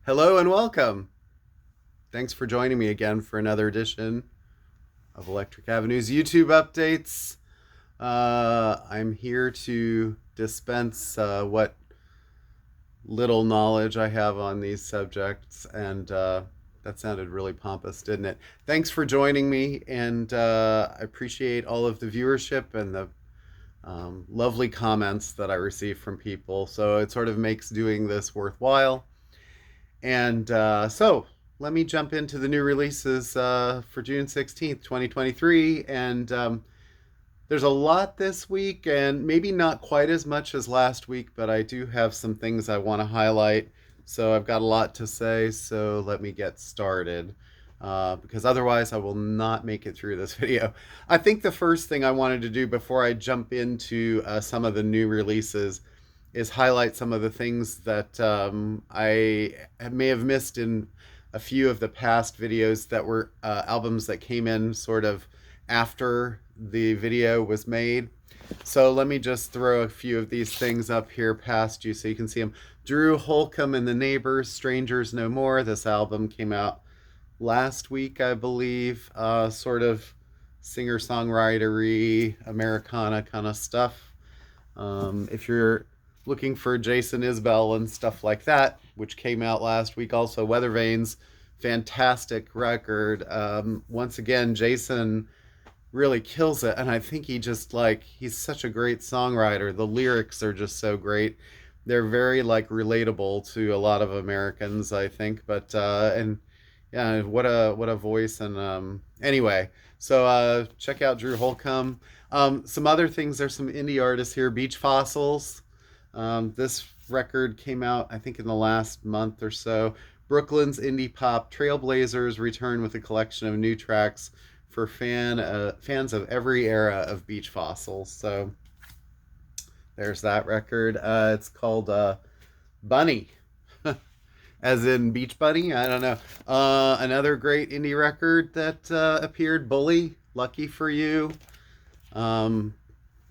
Hello and welcome. Thanks for joining me again for another edition of Electric Avenue's YouTube updates. I'm here to dispense what little knowledge I have on these subjects, and that sounded really pompous, didn't it? Thanks for joining me, and I appreciate all of the viewership and the lovely comments that I receive from people. So it sort of makes doing this worthwhile. And so let me jump into the new releases for June 16th, 2023. And there's a lot this week, and maybe not quite as much as last week, but I do have some things I want to highlight. So I've got a lot to say, so let me get started. Because otherwise, I will not make it through this video. I think the first thing I wanted to do before I jump into some of the new releases is highlight some of the things that I may have missed in a few of the past videos that were albums that came in sort of after the video was made. So let me just throw a few of these things up here past you so you can see them. Drew Holcomb and the Neighbors, Strangers No More. This album came out last week, I believe. Sort of singer-songwritery, Americana kind of stuff. If you're looking for Jason Isbell and stuff like that, which came out last week also, Weather Vanes, fantastic record. Once again, Jason really kills it, and I think he's such a great songwriter. The lyrics are just so great. They're very relatable to a lot of Americans, I think. But and yeah, what a voice. And anyway, so check out Drew Holcomb. Some other things, there's some indie artists here. Beach Fossils. This record came out, I think, in the last month or so. Brooklyn's indie pop trailblazers return with a collection of new tracks for fans of every era of Beach Fossils. So there's that record. It's called Bunny, as in Beach Bunny. I don't know. Another great indie record that appeared, Bully, Lucky for You.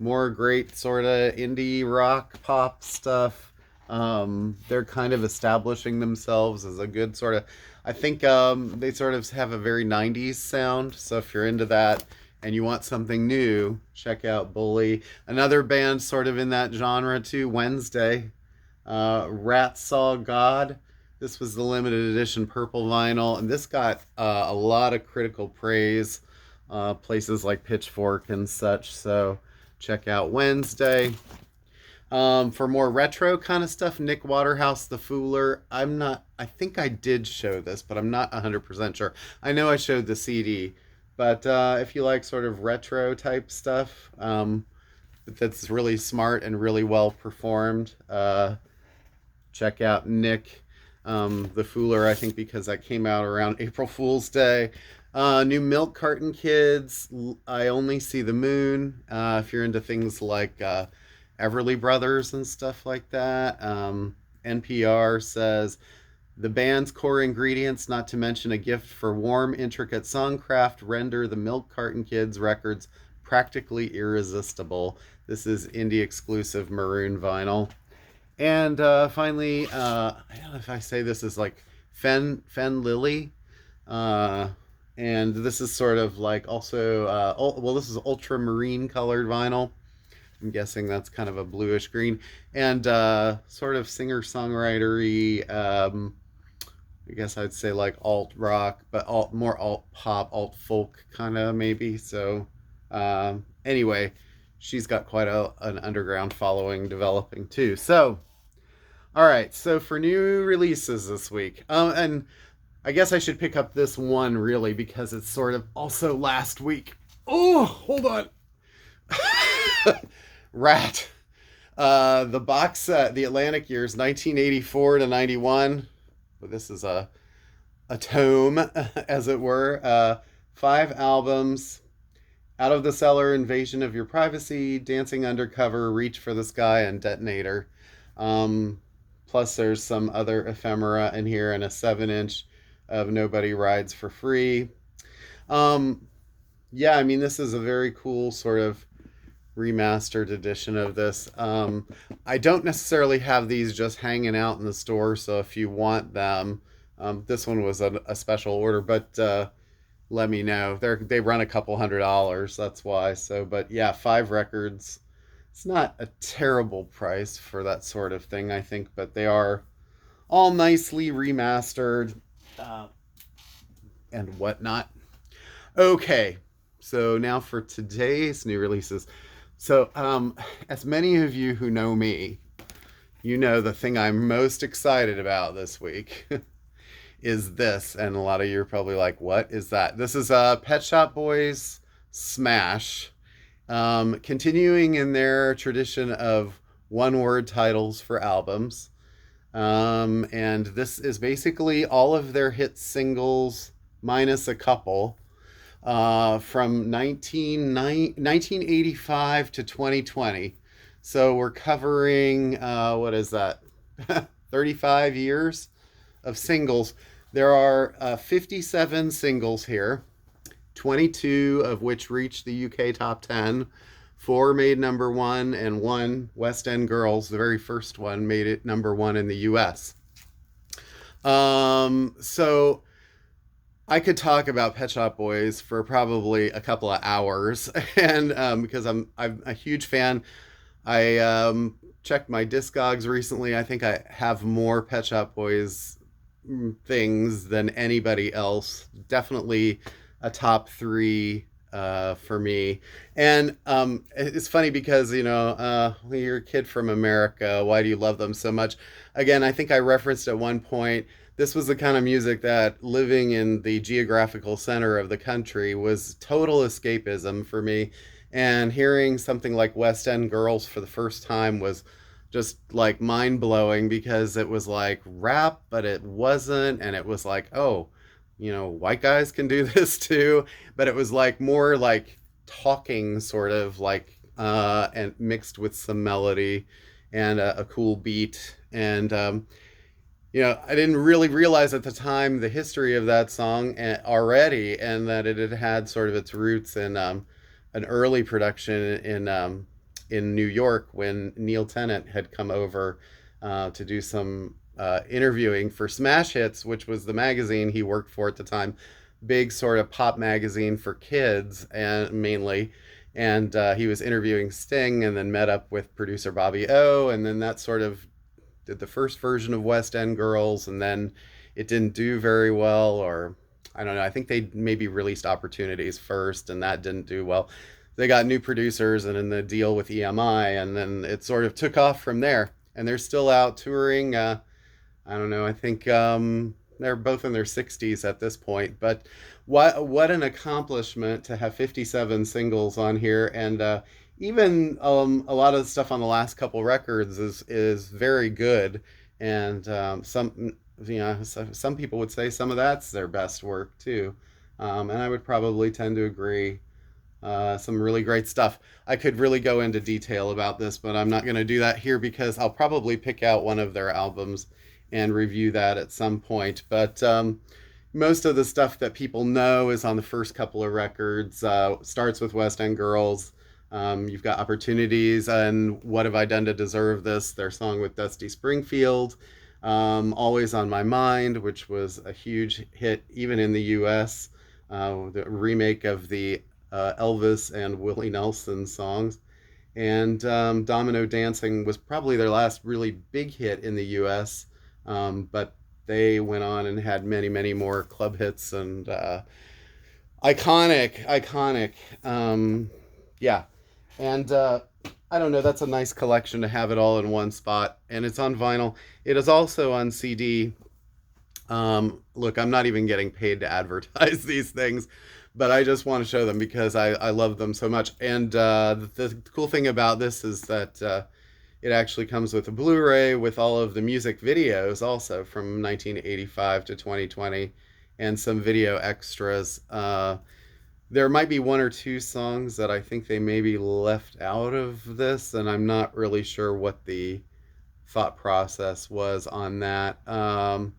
More great sort of indie rock pop stuff. They're kind of establishing themselves as a good sort of, I think they sort of have a very 90s sound. So if you're into that and you want something new, check out Bully. Another band sort of in that genre too, Wednesday. Rat Saw God. This was the limited edition purple vinyl, and this got a lot of critical praise, places like Pitchfork and such. So check out Wednesday. For more retro kind of stuff, Nick Waterhouse, The Fooler. I think I did show this, but I'm not 100% sure. I know I showed the CD, but if you like sort of retro type stuff, that's really smart and really well performed, check out Nick. The Fooler, I think, because that came out around April Fool's Day. New Milk Carton Kids, I Only See the Moon. If you're into things like Everly Brothers and stuff like that. NPR says the band's core ingredients, not to mention a gift for warm, intricate songcraft, render the Milk Carton Kids records practically irresistible. This is indie exclusive maroon vinyl. And finally, I don't know if I say this is like Fen Lily. And this is sort of like also, this is ultramarine colored vinyl. I'm guessing that's kind of a bluish green. And sort of singer-songwritery, I guess I'd say like alt rock, but more alt pop, alt folk kind of maybe. So anyway, she's got quite an underground following developing too. So, all right, so for new releases this week, and I guess I should pick up this one really because it's sort of also last week. Oh, hold on. Rat. The box set, the Atlantic years, 1984 to 91. This is a tome, as it were. 5 albums. Out of the Cellar, Invasion of Your Privacy, Dancing Undercover, Reach for the Sky, and Detonator. Plus, there's some other ephemera in here and a 7-inch of Nobody Rides for Free. Yeah, I mean, this is a very cool sort of remastered edition of this. I don't necessarily have these just hanging out in the store, so if you want them, this one was a special order, but let me know. They run a couple $100. That's why. So, but yeah, 5 records. It's not a terrible price for that sort of thing, I think, but they are all nicely remastered and whatnot. Okay, so now for today's new releases. So, as many of you who know me, you know the thing I'm most excited about this week is this, and a lot of you are probably like, "What is that?" This is Pet Shop Boys Smash, continuing in their tradition of one-word titles for albums. And this is basically all of their hit singles minus a couple from 1985 to 2020. So we're covering, what is that? 35 years of singles. There are 57 singles here, 22 of which reached the UK top 10. 4 made number 1, and 1, West End Girls, the very first one, made it number 1 in the US. So I could talk about Pet Shop Boys for probably a couple of hours, and because I'm a huge fan. I checked my Discogs recently. I think I have more Pet Shop Boys things than anybody else. Definitely a top 3 for me. And it's funny because, you're a kid from America. Why do you love them so much? Again, I think I referenced at one point, this was the kind of music that living in the geographical center of the country was total escapism for me. And hearing something like West End Girls for the first time was just like mind blowing, because it was like rap, but it wasn't. And it was like, oh, white guys can do this too. But it was like more like talking, sort of like, and mixed with some melody and a cool beat. And, I didn't really realize at the time the history of that song already, and that it had had sort of its roots in an early production in New York, when Neil Tennant had come over to do some interviewing for Smash Hits, which was the magazine he worked for at the time. Big sort of pop magazine for kids, and mainly. And he was interviewing Sting, and then met up with producer Bobby O, and then that sort of did the first version of West End Girls, and then it didn't do very well, or I don't know. I think they maybe released Opportunities first, and that didn't do well. They got new producers and in the deal with EMI, and then it sort of took off from there. And they're still out touring. I don't know. I think they're both in their 60s at this point. But what an accomplishment to have 57 singles on here, and even a lot of the stuff on the last couple records is very good. And some people would say some of that's their best work too, and I would probably tend to agree. Some really great stuff. I could really go into detail about this, but I'm not going to do that here, because I'll probably pick out one of their albums and review that at some point. But most of the stuff that people know is on the first couple of records. Starts with West End Girls. You've got Opportunities and What Have I Done to Deserve This, their song with Dusty Springfield. Always on My Mind, which was a huge hit even in the US. The remake of the Elvis and Willie Nelson songs. And Domino Dancing was probably their last really big hit in the US, but they went on and had many, many more club hits and iconic. Yeah. And I don't know, that's a nice collection to have it all in one spot. And it's on vinyl. It is also on CD. Look, I'm not even getting paid to advertise these things, but I just want to show them because I love them so much. And the cool thing about this is that it actually comes with a Blu-ray with all of the music videos also from 1985 to 2020, and some video extras. There might be 1 or 2 songs that I think they maybe left out of this, and I'm not really sure what the thought process was on that. I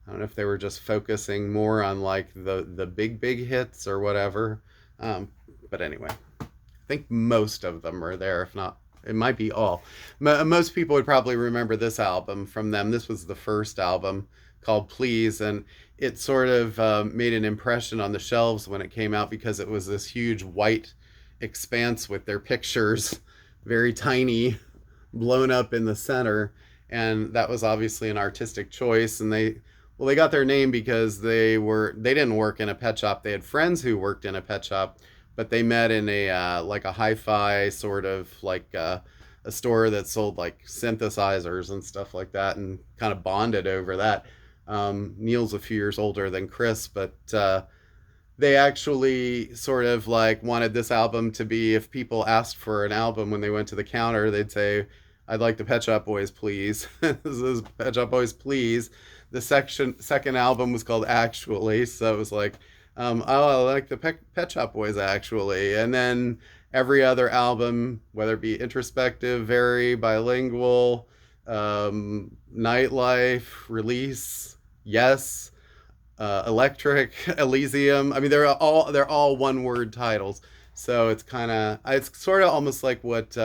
don't know if they were just focusing more on like the big hits or whatever. But anyway, think most of them are there, if not, it might be all. Most people would probably remember this album from them. This was the first album called Please, and it sort of made an impression on the shelves when it came out because it was this huge white expanse with their pictures, very tiny, blown up in the center. And that was obviously an artistic choice. And they got their name because they didn't work in a pet shop. They had friends who worked in a pet shop, but they met in a like a hi-fi sort of like a store that sold like synthesizers and stuff like that, and kind of bonded over that. Neil's a few years older than Chris, but they actually sort of like wanted this album to be, if people asked for an album when they went to the counter, they'd say, "I'd like the Pet Shop Boys, please." This is Pet Shop Boys, please. The second album was called Actually, so it was like, oh, I like the Pet Shop Boys actually. And then every other album, whether it be introspective, very bilingual, nightlife, release, yes, electric, Elysium. I mean, they're all one word titles. So it's sort of almost like what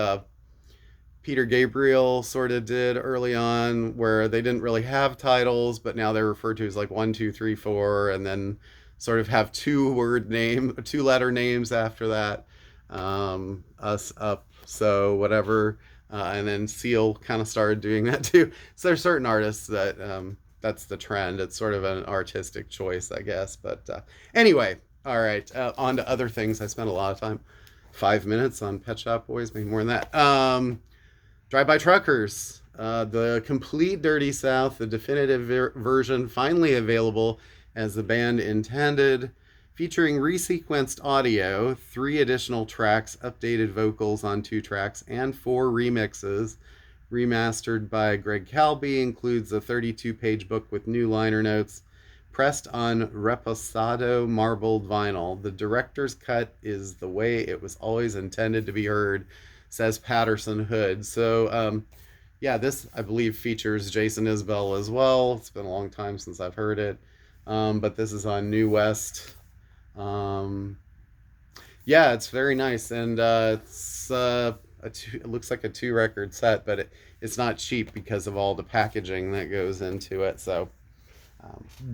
Peter Gabriel sort of did early on, where they didn't really have titles, but now they're referred to as like 1, 2, 3, 4, and then sort of have two letter names after that. Us, Up, So, whatever. And then Seal kind of started doing that too. So there's certain artists that that's the trend. It's sort of an artistic choice, I guess. But anyway, all right. On to other things. I spent a lot of time, 5 minutes on Pet Shop Boys, maybe more than that. Drive By Truckers, the complete Dirty South, the definitive version, finally available as the band intended, featuring resequenced audio, 3 additional tracks, updated vocals on 2 tracks, and 4 remixes. Remastered by Greg Calby, includes a 32-page book with new liner notes, pressed on reposado marbled vinyl. The director's cut is the way it was always intended to be heard, says Patterson Hood. So, yeah, this, I believe, features Jason Isbell as well. It's been a long time since I've heard it. But this is on New West. Yeah, it's very nice. And it looks like a 2-record set, but it's not cheap because of all the packaging that goes into it. So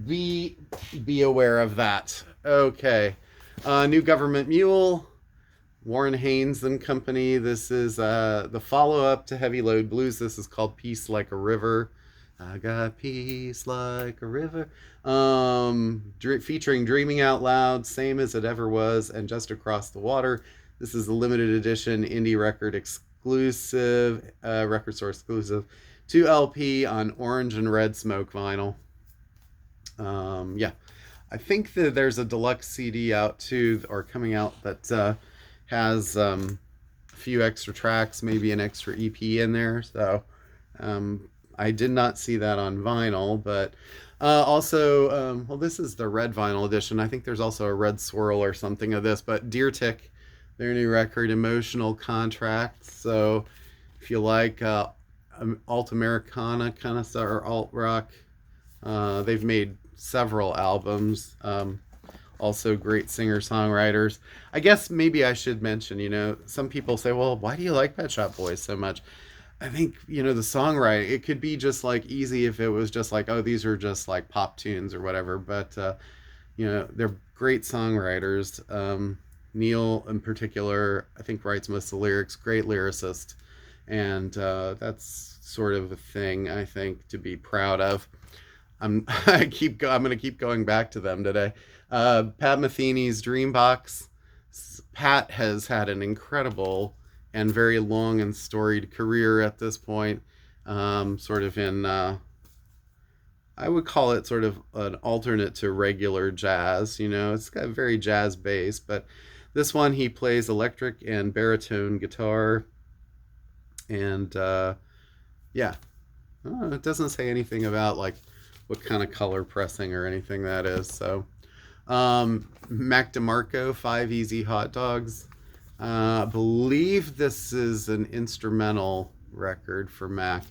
be aware of that. Okay. New Government Mule, Warren Haynes and Company. This is the follow-up to Heavy Load Blues. This is called Peace Like a River. I got peace like a river. Featuring Dreaming Out Loud, Same as It Ever Was, and Just Across the Water. This is a limited edition indie record exclusive, record store exclusive, 2 LP on orange and red smoke vinyl. Yeah, I think that there's a deluxe CD out too, or coming out, that has a few extra tracks, maybe an extra EP in there. So I did not see that on vinyl, but also, well, this is the red vinyl edition. I think there's also a red swirl or something of this, but Deer Tick, their new record, Emotional Contract. So if you like alt Americana kind of stuff, or alt rock, they've made several albums. Also great singer-songwriters. I guess maybe I should mention, some people say, well, why do you like Pet Shop Boys so much? I think, the songwriting, it could be just like easy if it was just like, oh, these are just like pop tunes or whatever. But, they're great songwriters. Neil, in particular, I think writes most of the lyrics, great lyricist. And that's sort of a thing, I think, to be proud of. I'm going to keep going back to them today. Pat Metheny's Dreambox. Pat has had an incredible and very long and storied career at this point. Sort of in, I would call it sort of an alternate to regular jazz. It's got a very jazz bass, but this one he plays electric and baritone guitar. And yeah, it doesn't say anything about like what kind of color pressing or anything that is. So Mac DeMarco, 5 Easy Hot Dogs. I believe this is an instrumental record for Mac.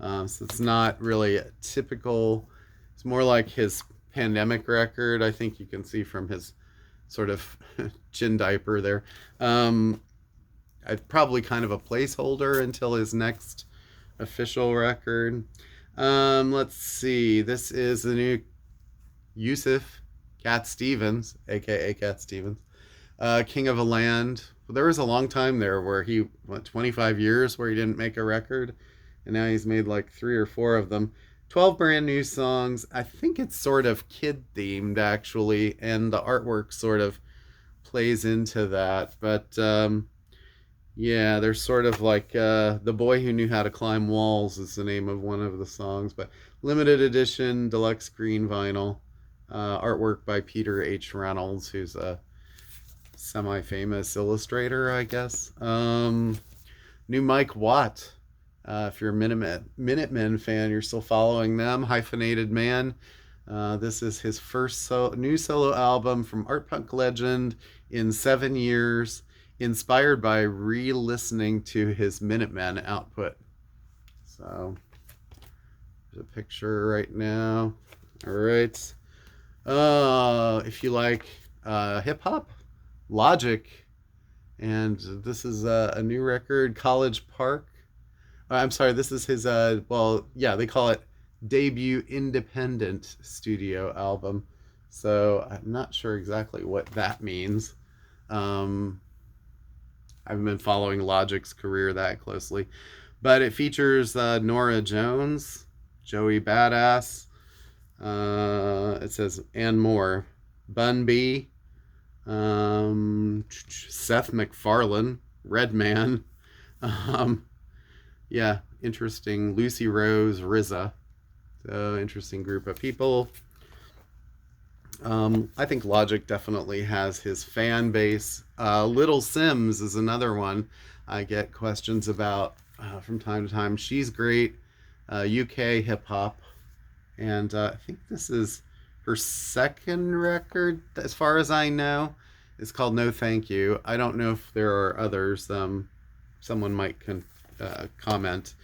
So it's not really a typical, it's more like his pandemic record. I think you can see from his sort of chin diaper there. probably kind of a placeholder until his next official record. Let's see. This is the new Yusuf Cat Stevens, aka Cat Stevens, King of a Land. There was a long time there where he went 25 years where he didn't make a record, and now he's made like 3 or 4 of them. 12 brand new songs. I think it's sort of kid themed actually, and the artwork sort of plays into that. But yeah, there's sort of like The Boy Who Knew How to Climb Walls is the name of one of the songs, but limited edition deluxe green vinyl. Artwork by Peter H. Reynolds, who's a semi-famous illustrator, I guess. New Mike Watt. If you're a Minutemen fan, you're still following them. Hyphenated Man. This is his first new solo album from art punk legend in 7 years, inspired by re-listening to his Minutemen output. So, there's a picture right now. All right. If you like hip hop, Logic, and this is a new record, College Park. I'm sorry, this is his well, yeah, they call it debut independent studio album. So I'm not sure exactly what that means. I haven't been following Logic's career that closely, but it features Nora Jones, Joey Badass. It says and more. Bun B, Seth MacFarlane, Redman. Yeah, interesting. Lucy Rose, RZA. So interesting group of people. I think Logic definitely has his fan base. Little Sims is another one I get questions about from time to time. She's great. UK hip hop. And I think this is her second record, as far as I know. It's called No Thank You. I don't know if there are others. Someone might comment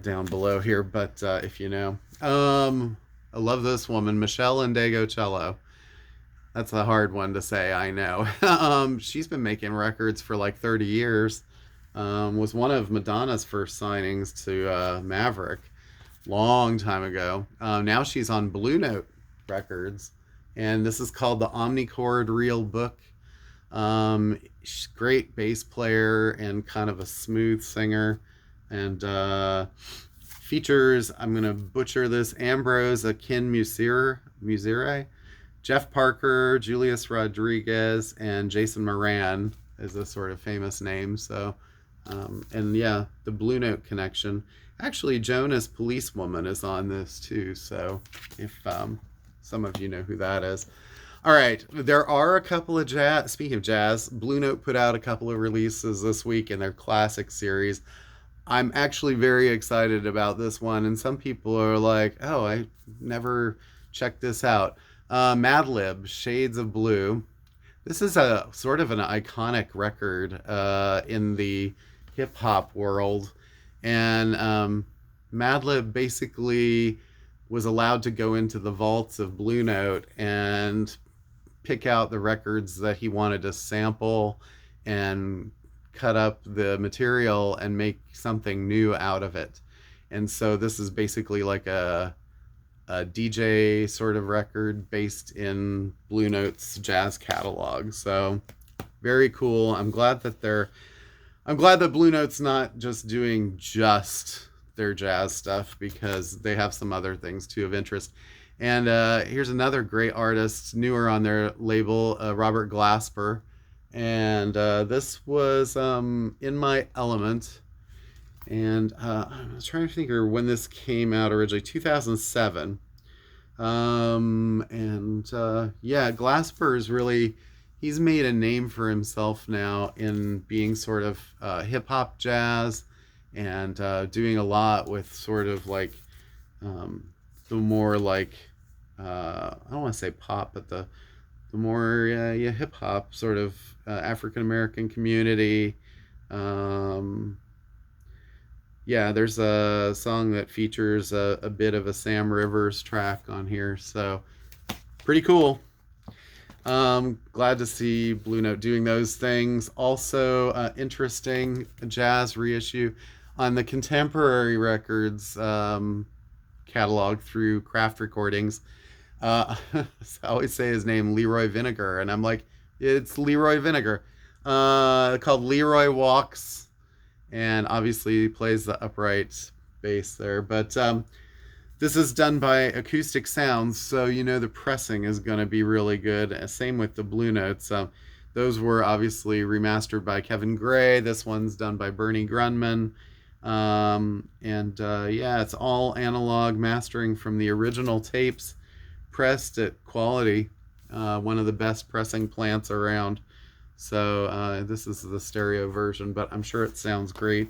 down below here, but if you know. I love this woman, Michelle Indegocello. That's a hard one to say, I know. She's been making records for like 30 years. Was one of Madonna's first signings to Maverick. Long time ago. Now she's on Blue Note Records, and this is called the Omnichord Real Book. She's a great bass player and kind of a smooth singer, and features, I'm gonna butcher this, Ambrose Akinmusire, Jeff Parker, Julius Rodriguez, and Jason Moran is a sort of famous name. So, and yeah, the Blue Note connection. Actually, Jonas Policewoman is on this too, so if some of you know who that is. All right, there are a couple of jazz. Speaking of jazz, Blue Note put out a couple of releases this week in their classic series. I'm actually very excited about this one, and some people are like, oh, I never checked this out. Madlib, Shades of Blue. This is a sort of an iconic record in the hip-hop world. And Madlib basically was allowed to go into the vaults of Blue Note and pick out the records that he wanted to sample and cut up the material and make something new out of it. And so this is basically like a DJ sort of record based in Blue Note's jazz catalog. So very cool. I'm glad that Blue Note's not just doing just their jazz stuff, because they have some other things too of interest. And here's another great artist, newer on their label, Robert Glasper. And this was In My Element. And I was trying to think of when this came out originally, 2007. Yeah, Glasper is really, he's made a name for himself now in being sort of hip hop jazz, and doing a lot with sort of like the more like I don't want to say pop, but the more hip hop sort of African American community. Yeah, there's a song that features a bit of a Sam Rivers track on here, so pretty cool. Glad to see Blue Note doing those things. Also, interesting jazz reissue on the Contemporary Records catalog through Craft Recordings. I always say his name, Leroy Vinegar, and I'm like, it's Leroy Vinegar. Called Leroy Walks, and obviously he plays the upright bass there. But this is done by Acoustic Sounds, so you know the pressing is going to be really good. Same with the Blue Notes. Those were obviously remastered by Kevin Gray. This one's done by Bernie Grunman. Yeah, it's all analog mastering from the original tapes, pressed at quality. One of the best pressing plants around. So this is the stereo version, but I'm sure it sounds great.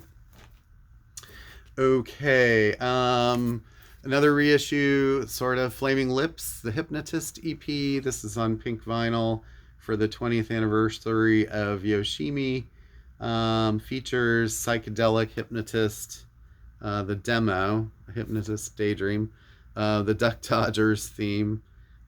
Okay, another reissue, sort of, Flaming Lips, the Hypnotist EP. This is on pink vinyl for the 20th anniversary of Yoshimi. Features Psychedelic Hypnotist, the demo, Hypnotist Daydream, the Duck Dodgers theme.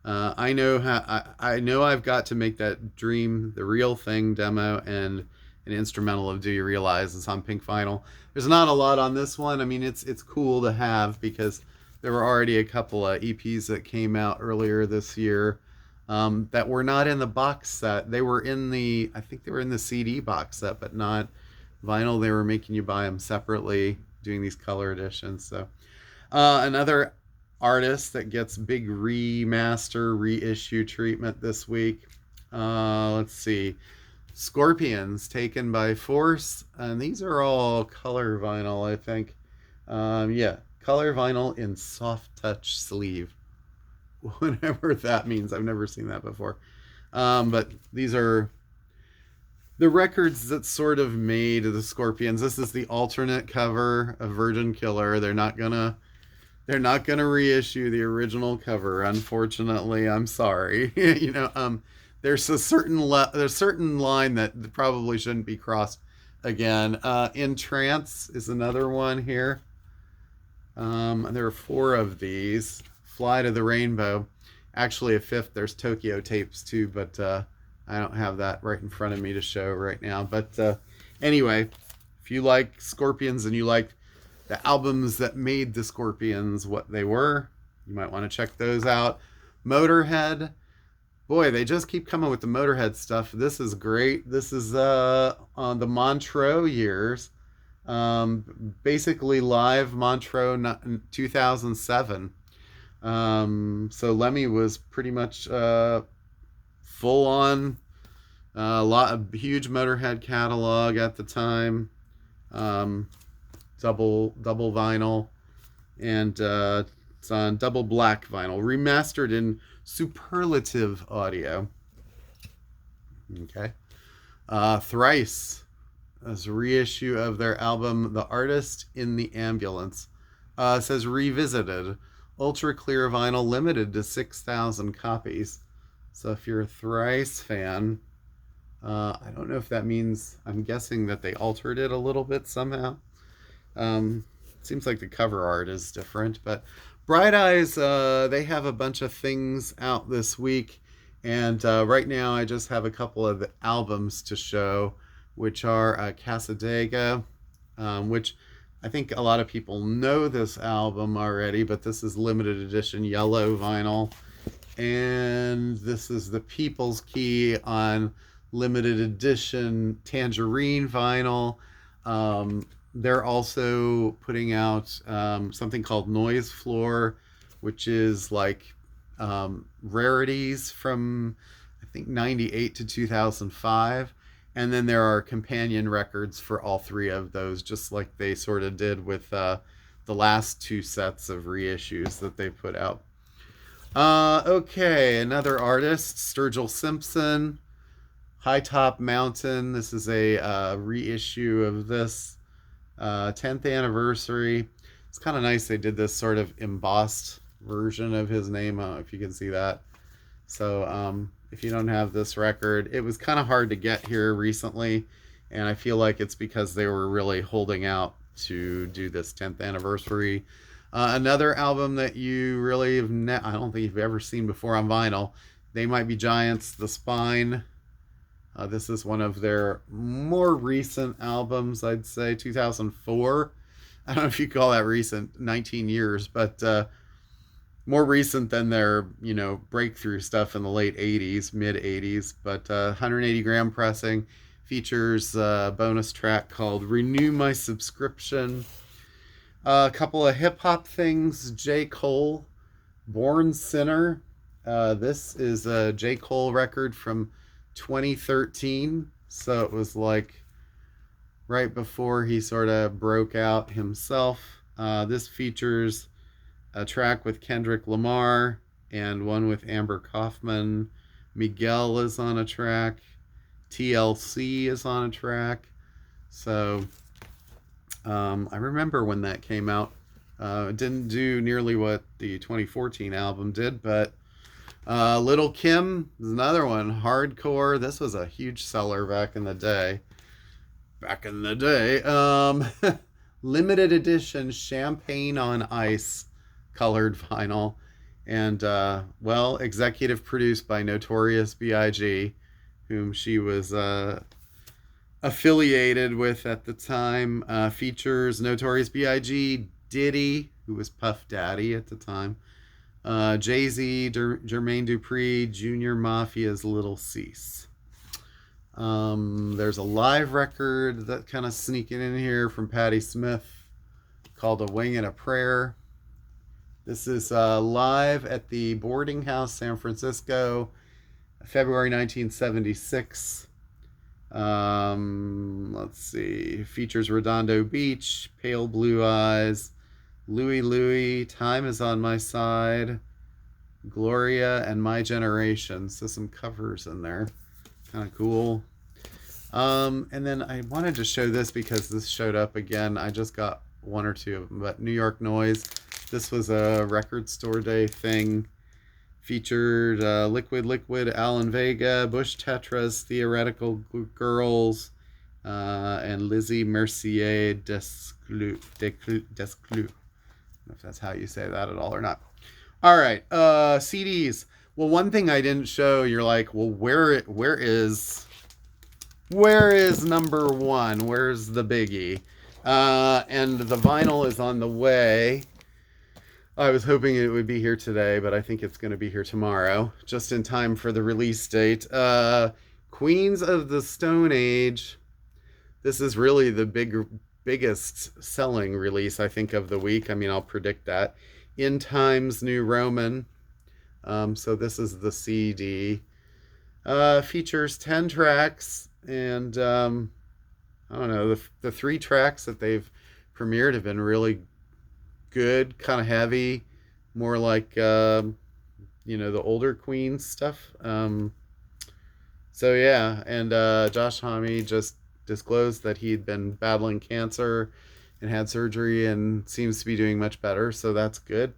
I know I've got to make that Dream the Real Thing demo, and an instrumental of Do You Realize is on pink vinyl. There's not a lot on this one. I mean, it's cool to have because there were already a couple of EPs that came out earlier this year that were not in the box set. They were I think they were in the CD box set, but not vinyl. They were making you buy them separately, doing these color editions. So another artist that gets big remaster, reissue treatment this week. Let's see. Scorpions, Taken by Force, and these are all color vinyl, I think. Yeah, color vinyl in soft touch sleeve. Whatever that means. I've never seen that before. But these are the records that sort of made the Scorpions. This is the alternate cover of Virgin Killer. They're not gonna reissue the original cover, unfortunately. I'm sorry. There's a certain line that probably shouldn't be crossed again. In Trance is another one here. There are 4 of these. Fly to the Rainbow. Actually, a 5th. There's Tokyo Tapes too, but I don't have that right in front of me to show right now. But anyway, if you like Scorpions and you like the albums that made the Scorpions what they were, you might want to check those out. Motorhead. Boy, they just keep coming with the Motorhead stuff. This is great. This is on the Montreux years. Basically live Montreux 2007. So Lemmy was pretty much full on, huge Motorhead catalog at the time. Double vinyl, and it's on double black vinyl, remastered in superlative audio. Okay. Thrice, as a reissue of their album The Artist in the Ambulance. It says revisited, ultra clear vinyl, limited to 6,000 copies. So if you're a Thrice fan, I don't know if that means, I'm guessing that they altered it a little bit somehow. Seems like the cover art is different, but Bright Eyes, they have a bunch of things out this week, and right now I just have a couple of albums to show, which are Cassadaga, which I think a lot of people know this album already, but this is limited edition yellow vinyl, and this is the People's Key on limited edition tangerine vinyl. They're also putting out something called Noise Floor, which is like rarities from, I think, 98 to 2005. And then there are companion records for all 3 of those, just like they sort of did with the last 2 sets of reissues that they put out. Okay, another artist, Sturgill Simpson, High Top Mountain. This is a reissue of this 10th anniversary. It's kind of nice they did this sort of embossed version of his name. I don't know if you can see that. So if you don't have this record, it was kind of hard to get here recently, and I feel like it's because they were really holding out to do this 10th anniversary. Another album that you really I don't think you've ever seen before on vinyl. They Might Be Giants, The Spine. This is one of their more recent albums, I'd say 2004. I don't know if you call that recent, 19 years, but more recent than their, breakthrough stuff in the late 80s, mid 80s. But 180 gram pressing, features a bonus track called Renew My Subscription. A couple of hip hop things. J. Cole, Born Sinner. This is a J. Cole record from 2013. So it was like right before he sort of broke out himself. This features a track with Kendrick Lamar and one with Amber Kaufman. Miguel is on a track. TLC is on a track. So I remember when that came out. It didn't do nearly what the 2014 album did, but Little Kim is another one. Hardcore. This was a huge seller back in the day. Limited edition Champagne on Ice colored vinyl. And, executive produced by Notorious B.I.G., whom she was affiliated with at the time. Features Notorious B.I.G., Diddy, who was Puff Daddy at the time, Jay-Z, Jermaine Dupri, Junior Mafia's Little Cease. There's a live record that kind of sneaking in here from Patti Smith called A Wing and a Prayer. This is live at the Boarding House, San Francisco, February 1976. Let's see. Features Redondo Beach, Pale Blue Eyes, Louie Louie, Time Is on My Side, Gloria, and My Generation. So some covers in there. Kind of cool. And then I wanted to show this because this showed up again. I just got one or two of them, but New York Noise. This was a record store day thing. Featured Liquid, Alan Vega, Bush Tetras, Theoretical Girls, and Lizzie Mercier Desclus. I don't know if that's how you say that at all or not. All right, CDs. Well, one thing I didn't show, you're like, well, where is number one? Where's the biggie? And the vinyl is on the way. I was hoping it would be here today, but I think it's going to be here tomorrow, just in time for the release date. Queens of the Stone Age. This is really the biggest selling release, I think, of the week. I mean, I'll predict that. In Times New Roman. So this is the CD. Features 10 tracks, and I don't know, the 3 tracks that they've premiered have been really good, kind of heavy, more like the older Queen stuff. So yeah, and Josh Homme just disclosed that he'd been battling cancer and had surgery and seems to be doing much better, so that's good.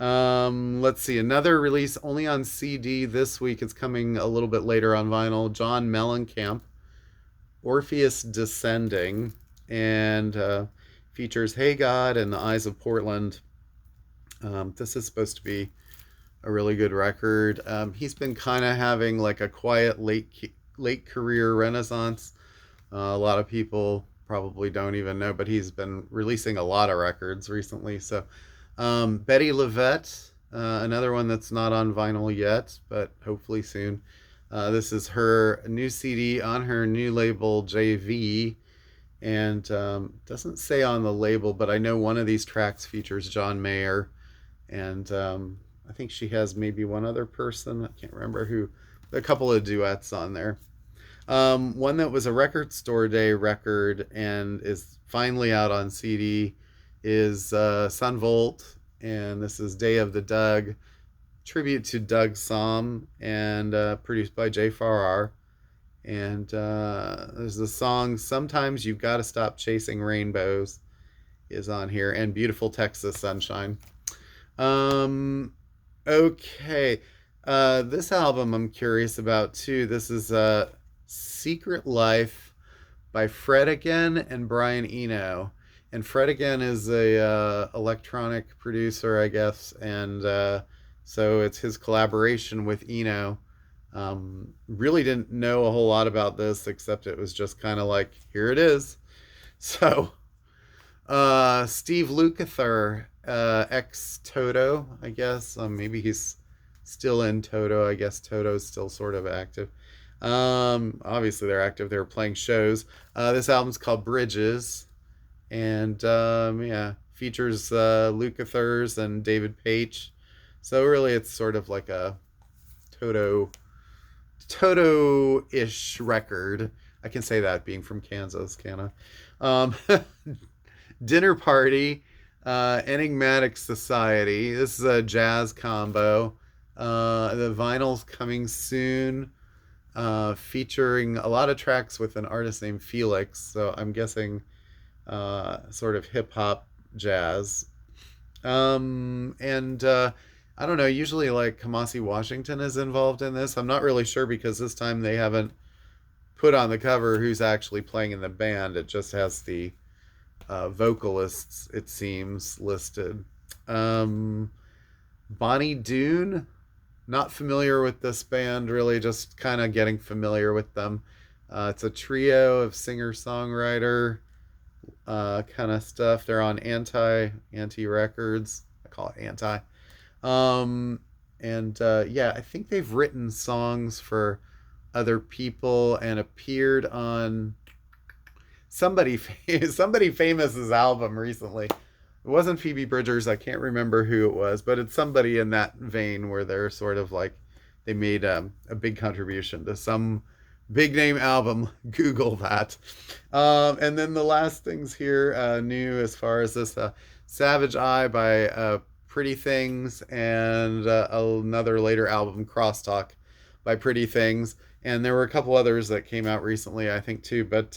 Let's see, another release only on CD this week. It's coming a little bit later on vinyl. John Mellencamp, Orpheus Descending, and features Hey God and The Eyes of Portland. This is supposed to be a really good record. He's been kind of having like a quiet late career renaissance. A lot of people probably don't even know, but he's been releasing a lot of records recently. So Betty LaVette, another one that's not on vinyl yet, but hopefully soon. This is her new CD on her new label JV. And doesn't say on the label, but I know one of these tracks features John Mayer, and I think she has maybe one other person. I can't remember who. A couple of duets on there. One that was a record store day record and is finally out on CD is Sun Volt, and this is Day of the Doug, tribute to Doug Somm, and produced by Jay Farrar. And there's the song Sometimes You've Got to Stop Chasing Rainbows is on here, and Beautiful Texas Sunshine. Okay. This album I'm curious about too. This is Secret Life by Fred Again and Brian Eno. And Fred Again is a electronic producer, I guess, and So it's his collaboration with Eno. Really didn't know a whole lot about this, except it was just kind of like, here it is. So, Steve Lukather, ex Toto, I guess. Maybe he's still in Toto. I guess Toto's still sort of active. Obviously, they're active. They're playing shows. This album's called Bridges. And yeah, features Lucathers and David Paich. So really, it's sort of like a Toto Toto-ish record. I can say that being from Kansas, can I? Dinner Party, Enigmatic Society. This is a jazz combo. The vinyl's coming soon, featuring a lot of tracks with an artist named Felix. So I'm guessing sort of hip hop jazz. And I don't know, usually like Kamasi Washington is involved in this. I'm not really sure because this time they haven't put on the cover who's actually playing in the band. It just has the vocalists, it seems, listed. Bonnie Doon, not familiar with this band, really, just kind of getting familiar with them. It's a trio of singer songwriter kind of stuff. They're on Anti Records. I call it Anti. And yeah, I think they've written songs for other people and appeared on somebody famous's album recently. It wasn't Phoebe Bridgers. I can't remember who it was, but it's somebody in that vein where they're sort of like they made a big contribution to some big name album. Google that. And then the last things here, new as far as this Savage Eye by Pretty Things, and another later album, Crosstalk by Pretty Things. And there were a couple others that came out recently, I think, too. But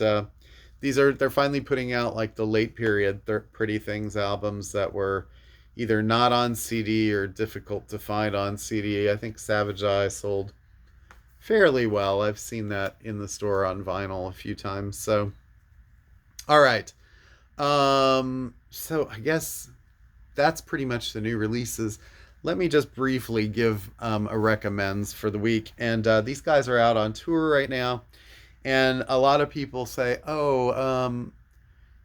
they're finally putting out like the late period Pretty Things albums that were either not on CD or difficult to find on CD. I think Savage Eye sold fairly well. I've seen that in the store on vinyl a few times. So, all right. So I guess that's pretty much the new releases. Let me just briefly give a recommends for the week. And these guys are out on tour right now. And a lot of people say, oh,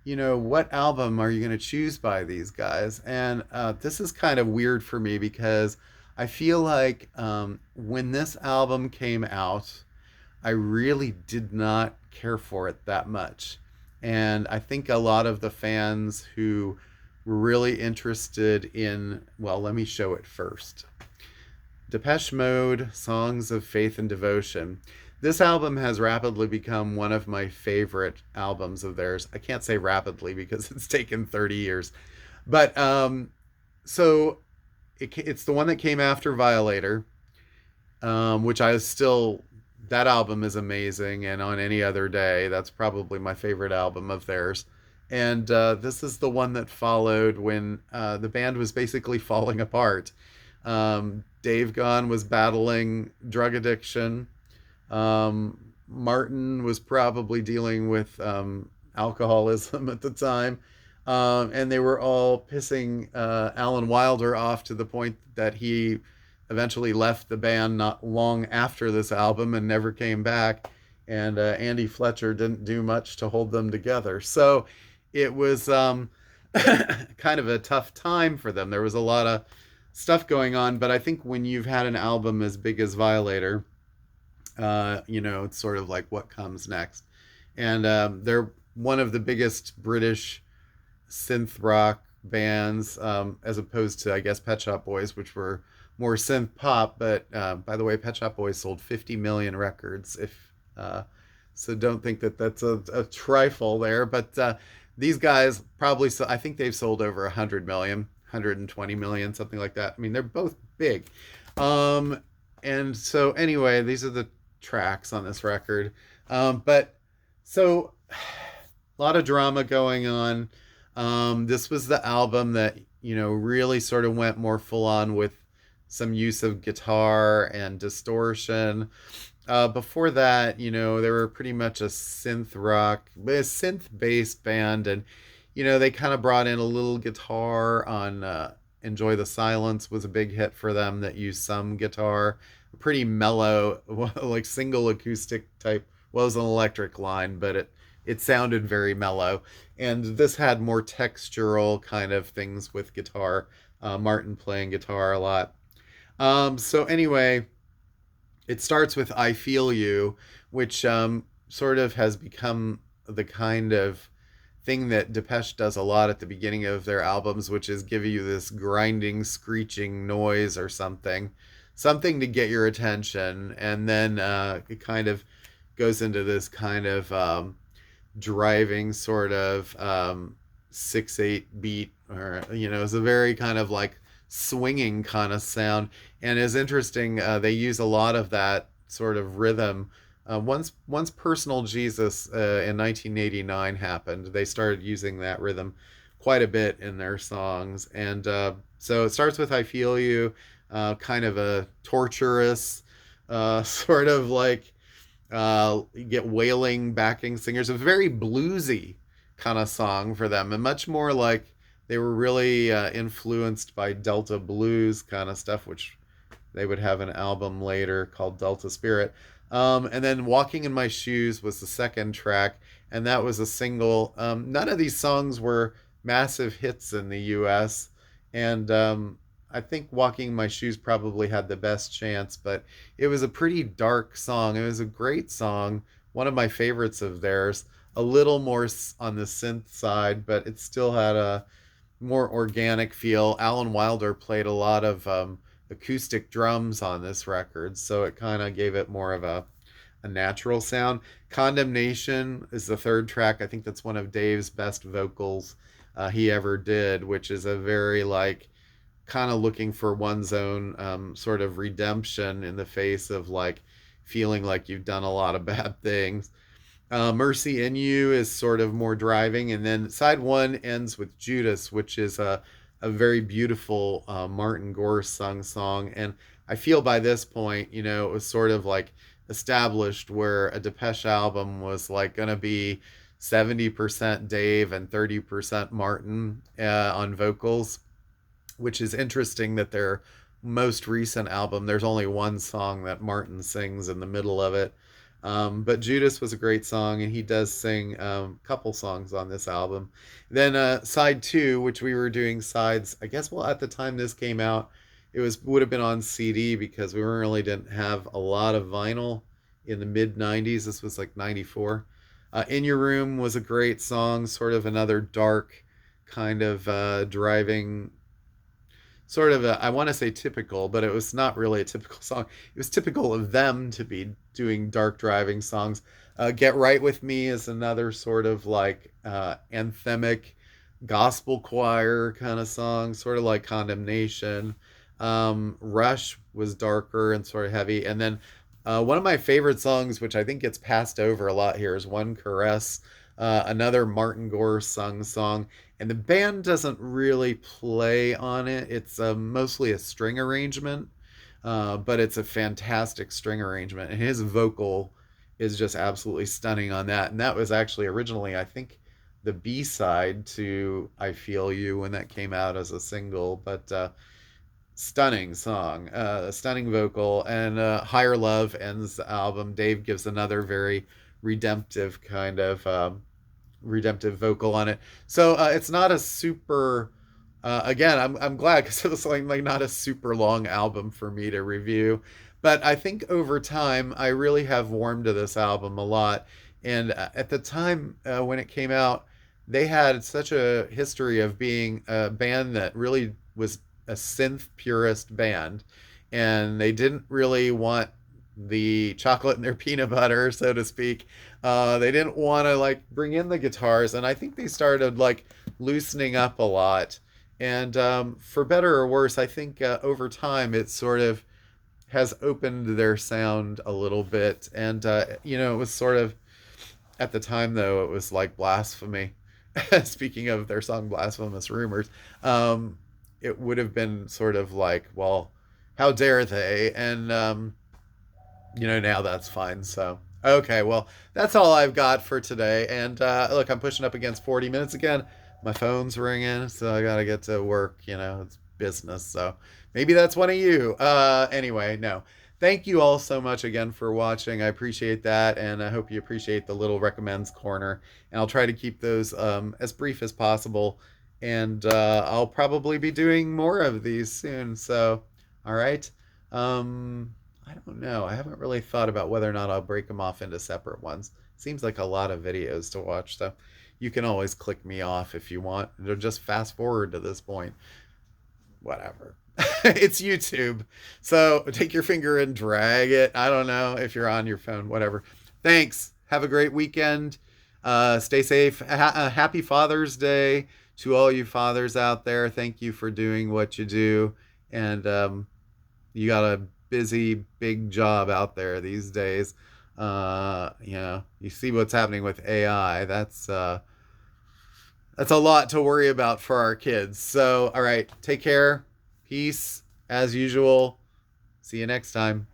what album are you going to choose by these guys? And this is kind of weird for me because I feel like when this album came out, I really did not care for it that much. And I think a lot of the fans who were really interested in, well, let me show it first. Depeche Mode, Songs of Faith and Devotion. This album has rapidly become one of my favorite albums of theirs. I can't say rapidly because it's taken 30 years. But so it's the one that came after Violator, which that album is amazing. And On Any Other Day, that's probably my favorite album of theirs. And this is the one that followed when the band was basically falling apart. Dave Gahan was battling drug addiction. Martin was probably dealing with alcoholism at the time. And they were all pissing Alan Wilder off to the point that he eventually left the band not long after this album and never came back. And Andy Fletcher didn't do much to hold them together. So it was kind of a tough time for them. There was a lot of stuff going on. But I think when you've had an album as big as Violator, it's sort of like what comes next. And they're one of the biggest British synth rock bands, as opposed to, I guess, Pet Shop Boys, which were more synth pop. But by the way, Pet Shop Boys sold 50 million records. So don't think that that's a trifle there. But these guys probably, I think they've sold over 100 million, 120 million, something like that. I mean, they're both big. And so anyway, these are the tracks on this record. But so a lot of drama going on. This was the album that, really sort of went more full on with some use of guitar and distortion. Before that, they were pretty much a synth based band. And, they kind of brought in a little guitar on Enjoy the Silence was a big hit for them that used some guitar. Pretty mellow, like single acoustic type. Well, it was an electric line, but it sounded very mellow. And this had more textural kind of things with guitar. Martin playing guitar a lot. So anyway, it starts with "I Feel You," which sort of has become the kind of thing that Depeche does a lot at the beginning of their albums, which is give you this grinding, screeching noise or something to get your attention, and then it kind of goes into this kind of driving sort of 6/8 beat, or it's a very kind of like swinging kind of sound, and is interesting. They use a lot of that sort of rhythm. Once Personal Jesus in 1989 happened, they started using that rhythm quite a bit in their songs, and so it starts with "I Feel You," kind of a torturous, sort of like you get wailing backing singers. A very bluesy kind of song for them, and much more like they were really influenced by Delta blues kind of stuff, which they would have an album later called Delta Spirit. And then "Walking in My Shoes" was the second track, and that was a single. None of these songs were massive hits in the US, and I think "Walking in My Shoes" probably had the best chance, but it was a pretty dark song. It was a great song, one of my favorites of theirs. A little more on the synth side, but it still had a more organic feel. Alan Wilder played a lot of acoustic drums on this record, so it kind of gave it more of a natural sound. "Condemnation" is the third track. I think that's one of Dave's best vocals he ever did, which is a very like kind of looking for one's own sort of redemption in the face of like feeling like you've done a lot of bad things. "Mercy in You" is sort of more driving, and then side one ends with "Judas," which is a very beautiful Martin Gore sung song. And I feel by this point, it was sort of like established where a Depeche album was like going to be 70% Dave and 30% Martin on vocals, which is interesting that their most recent album, there's only one song that Martin sings in the middle of it. But "Judas" was a great song, and he does sing a couple songs on this album. Then side two, which we were doing sides, I guess, well, at the time this came out, would have been on CD because we really didn't have a lot of vinyl in the mid 90s. This was like 94. "In Your Room" was a great song, sort of another dark kind of driving sort of I want to say typical, but it was not really a typical song. It was typical of them to be doing dark driving songs. "Get Right With Me" is another sort of like anthemic gospel choir kind of song, sort of like "Condemnation." "Rush" was darker and sort of heavy. And then one of my favorite songs, which I think gets passed over a lot here, is "One Caress," another Martin Gore sung song. And the band doesn't really play on it. It's mostly a string arrangement, but it's a fantastic string arrangement. And his vocal is just absolutely stunning on that. And that was actually originally, I think, the B side to "I Feel You" when that came out as a single. But stunning song, stunning vocal. And "Higher Love" ends the album. Dave gives another very redemptive kind of redemptive vocal on it. So it's not a super. Again, I'm glad because it was like not a super long album for me to review, but I think over time I really have warmed to this album a lot. And at the time when it came out, they had such a history of being a band that really was a synth purist band, and they didn't really want the chocolate in their peanut butter, so to speak. They didn't want to like bring in the guitars, and I think they started like loosening up a lot. And for better or worse, I think over time it sort of has opened their sound a little bit. And it was sort of at the time though it was like blasphemy. Speaking of their song "Blasphemous Rumors," it would have been sort of like, well, how dare they? And now that's fine. So, okay, well, that's all I've got for today. And look, I'm pushing up against 40 minutes again. My phone's ringing, so I gotta get to work. It's business. So maybe that's one of you. Anyway, no. Thank you all so much again for watching. I appreciate that, and I hope you appreciate the little recommends corner. And I'll try to keep those as brief as possible. And I'll probably be doing more of these soon. So, all right. I don't know. I haven't really thought about whether or not I'll break them off into separate ones. Seems like a lot of videos to watch, so you can always click me off if you want, or just fast forward to this point. Whatever. It's YouTube. So take your finger and drag it. I don't know if you're on your phone, whatever. Thanks. Have a great weekend. Stay safe. Happy Father's Day to all you fathers out there. Thank you for doing what you do. And you got a busy, big job out there these days. You see what's happening with AI. That's a lot to worry about for our kids. So, all right, take care. Peace as usual. See you next time.